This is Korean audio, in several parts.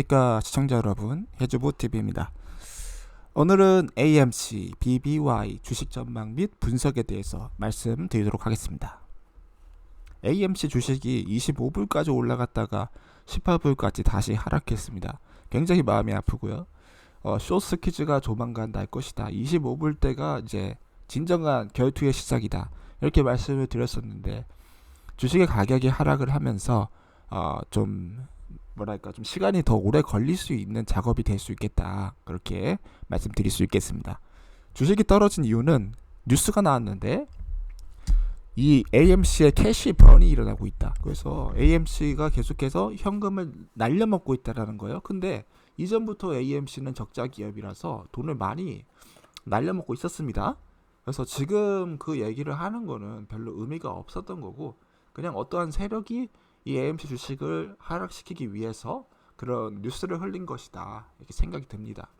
그러니까 시청자 여러분, 해주부TV입니다. 오늘은 AMC, BBY 주식 전망 및 분석에 대해서 말씀드리도록 하겠습니다. AMC 주식이 25불까지 올라갔다가 18불까지 다시 하락했습니다. 굉장히 마음이 아프고요. 쇼스퀴즈가 조만간 날 것이다. 25불대가 이제 진정한 결투의 시작이다. 이렇게 말씀을 드렸었는데 주식의 가격이 하락을 하면서 좀 뭐랄까 좀 시간이 더 오래 걸릴 수 있는 작업이 될 수 있겠다, 그렇게 말씀드릴 수 있겠습니다. 주식이 떨어진 이유는 뉴스가 나왔는데 이 AMC의 캐시 번이 일어나고 있다. 그래서 AMC가 계속해서 현금을 날려먹고 있다라는 거예요. 근데 이전부터 AMC는 적자 기업이라서 돈을 많이 날려먹고 있었습니다. 그래서 지금 그 얘기를 하는 거는 별로 의미가 없었던 거고, 그냥 어떠한 세력이 이 AMC 주식을 하락시키기 위해서 그런 뉴스를 흘린 것이다, 이렇게 생각이 듭니다.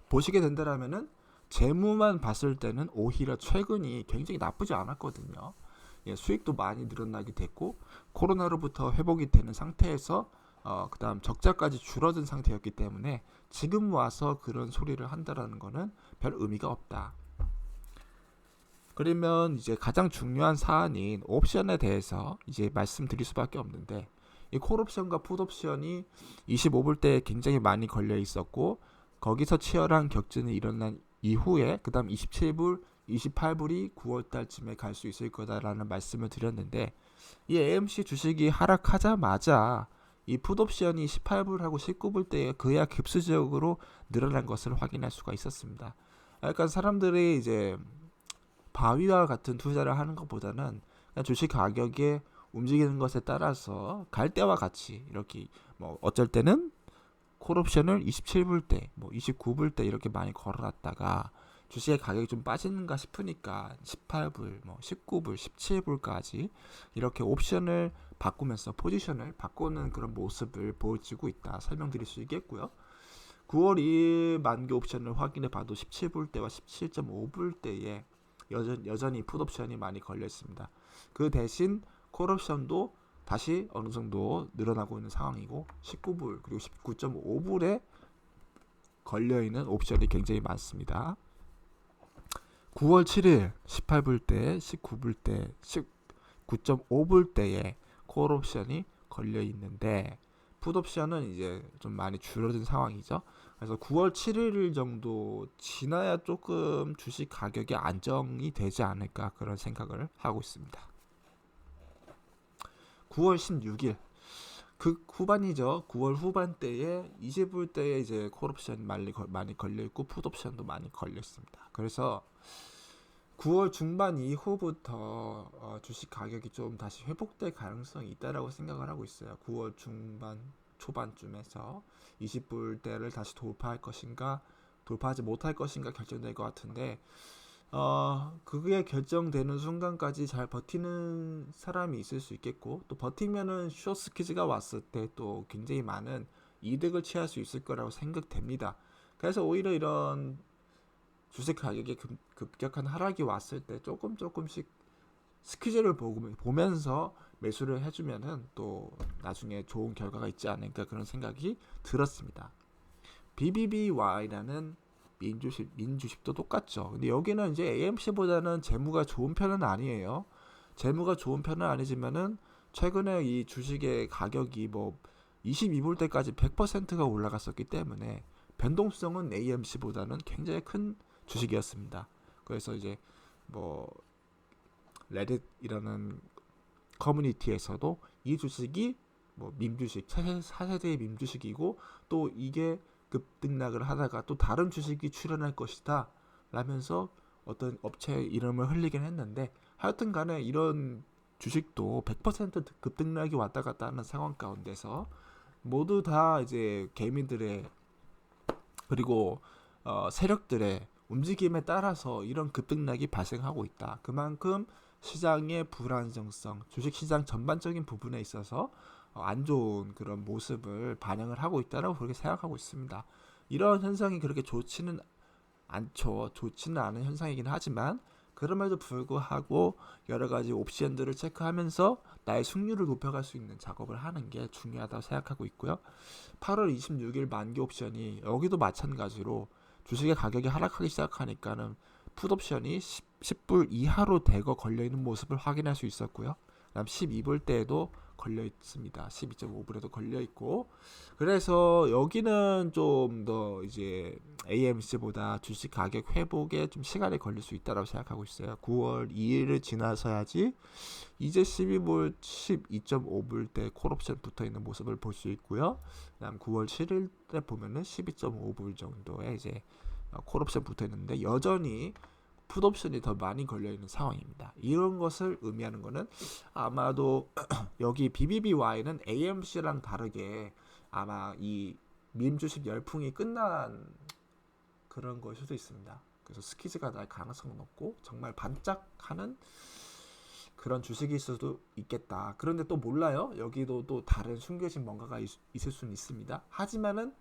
보시게 된다라면은 재무만 봤을 때는 오히려 최근이 굉장히 나쁘지 않았거든요. 수익도 많이 늘어나게 됐고 코로나로부터 회복이 되는 상태에서 그 다음 적자까지 줄어든 상태였기 때문에 지금 와서 그런 소리를 한다라는 거는 별 의미가 없다. 그러면 이제 가장 중요한 사안인 옵션에 대해서 이제 말씀드릴 수밖에 없는데, 이 콜옵션과 풋옵션이 25불대에 굉장히 많이 걸려 있었고 거기서 치열한 격전이 일어난 이후에 그 다음 27불, 28불이 9월달쯤에 갈 수 있을 거다라는 말씀을 드렸는데, 이 AMC 주식이 하락하자마자 이 풋옵션이 18불하고 19불대에 그야 급수적으로 늘어난 것을 확인할 수가 있었습니다. 그러니까 사람들이 이제 바위와 같은 투자를 하는 것보다는 그냥 주식 가격에 움직이는 것에 따라서 갈 때와 같이 이렇게 뭐 어쩔 때는 콜옵션을 27불대, 뭐 29불대 이렇게 많이 걸어놨다가 주식의 가격이 좀 빠지는가 싶으니까 18불, 뭐 19불, 17불까지 이렇게 옵션을 바꾸면서 포지션을 바꾸는 그런 모습을 보여주고 있다, 설명드릴 수 있겠고요. 9월 2일 만기 옵션을 확인해 봐도 17불대와 17.5불대에 여전히 풋옵션이 많이 걸려 있습니다. 그 대신 콜옵션도 다시 어느 정도 늘어나고 있는 상황이고 19불 그리고 19.5불에 걸려 있는 옵션이 굉장히 많습니다. 9월 7일 18불대, 19불대, 19.5불대에 콜옵션이 걸려 있는데 풋옵션은 이제 좀 많이 줄어든 상황이죠. 그래서 9월 7일 정도 지나야 조금 주식 가격이 안정이 되지 않을까, 그런 생각을 하고 있습니다. 9월 16일 그 후반이죠. 9월 후반대에 20불대에 이제 콜옵션이 많이 걸려 있고 풋옵션도 많이 걸려 있습니다. 그래서 9월 중반 이후부터 주식 가격이 좀 다시 회복될 가능성이 있다라고 생각을 하고 있어요. 9월 중반 초반쯤에서 20불대를 다시 돌파할 것인가 돌파하지 못할 것인가 결정될 것 같은데, 그게 결정되는 순간까지 잘 버티는 사람이 있을 수 있겠고, 또 버티면은 숏스퀴즈가 왔을 때 또 굉장히 많은 이득을 취할 수 있을 거라고 생각됩니다. 그래서 오히려 이런 주식 가격의 급격한 하락이 왔을 때 조금씩 스퀴즈를 보면서 매수를 해주면은 또 나중에 좋은 결과가 있지 않을까, 그런 생각이 들었습니다. BBBY라는 민주식도 똑같죠. 근데 여기는 이제 AMC보다는 재무가 좋은 편은 아니에요. 재무가 좋은 편은 아니지만은 최근에 이 주식의 가격이 뭐 22불대까지 100%가 올라갔었기 때문에 변동성은 AMC보다는 굉장히 큰 주식이었습니다. 그래서 이제 뭐 레딧이라는 커뮤니티에서도 이 주식이 뭐 밈주식, 4세대의 밈주식이고 또 이게 급등락을 하다가 또 다른 주식이 출현할 것이다 라면서 어떤 업체 이름을 흘리긴 했는데, 하여튼 간에 이런 주식도 100% 급등락이 왔다 갔다 하는 상황 가운데서 모두 다 이제 개미들의 그리고 세력들의 움직임에 따라서 이런 급등락이 발생하고 있다. 그만큼 시장의 불안정성, 주식시장 전반적인 부분에 있어서 안 좋은 그런 모습을 반영을 하고 있다라고 그렇게 생각하고 있습니다. 이런 현상이 그렇게 좋지는 않죠. 좋지는 않은 현상이긴 하지만 그럼에도 불구하고 여러 가지 옵션들을 체크하면서 나의 승률을 높여갈 수 있는 작업을 하는 게 중요하다고 생각하고 있고요. 8월 26일 만기 옵션이 여기도 마찬가지로 주식의 가격이 하락하기 시작하니까는 풋옵션이 10불 이하로 대거 걸려있는 모습을 확인할 수 있었고요. 그다음 12불 대에도 걸려 있습니다. 12.5불에도 걸려 있고, 그래서 여기는 좀 더 이제 AMC보다 주식 가격 회복에 좀 시간이 걸릴 수 있다고 생각하고 있어요. 9월 2일을 지나서야지 이제 12불 12.5불 대 콜옵션 붙어 있는 모습을 볼 수 있고요. 그다음 9월 7일에 보면은 12.5불 정도의 이제 콜옵션 붙어 있는데 여전히 풋옵션이 더 많이 걸려있는 상황입니다. 이런 것을 의미하는 것은 아마도 여기 BBBY는 AMC랑 다르게 아마 이 밈 주식 열풍이 끝난 그런 걸 수도 있습니다. 그래서 스키즈가 날 가능성은 높고 정말 반짝하는 그런 주식일 수도 있겠다. 그런데 또 몰라요. 여기도 또 다른 숨겨진 뭔가가 있을 수는 있습니다. 하지만은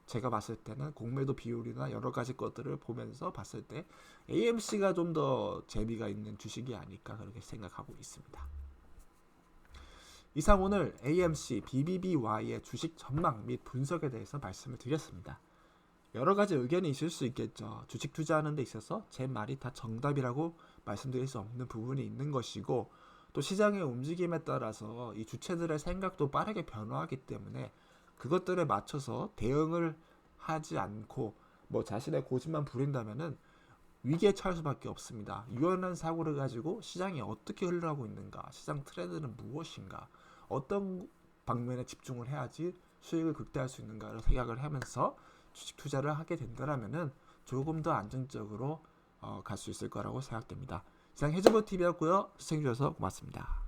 제가 봤을 때는 공매도 비율이나 여러 가지 것들을 보면서 봤을 때 AMC가 좀 더 재미가 있는 주식이 아닐까 그렇게 생각하고 있습니다. 이상 오늘 AMC, BBBY의 주식 전망 및 분석에 대해서 말씀을 드렸습니다. 여러 가지 의견이 있을 수 있겠죠. 주식 투자하는 데 있어서 제 말이 다 정답이라고 말씀드릴 수 없는 부분이 있는 것이고, 또 시장의 움직임에 따라서 이 주체들의 생각도 빠르게 변화하기 때문에 그것들에 맞춰서 대응을 하지 않고 뭐 자신의 고집만 부린다면은 위기에 처할 수밖에 없습니다. 유연한 사고를 가지고 시장이 어떻게 흘러가고 있는가, 시장 트렌드는 무엇인가, 어떤 방면에 집중을 해야지 수익을 극대화할 수 있는가를 생각을 하면서 주식 투자를 하게 된다면은 조금 더 안정적으로 갈 수 있을 거라고 생각됩니다. 이상 해저버TV였고요. 시청해주셔서 고맙습니다.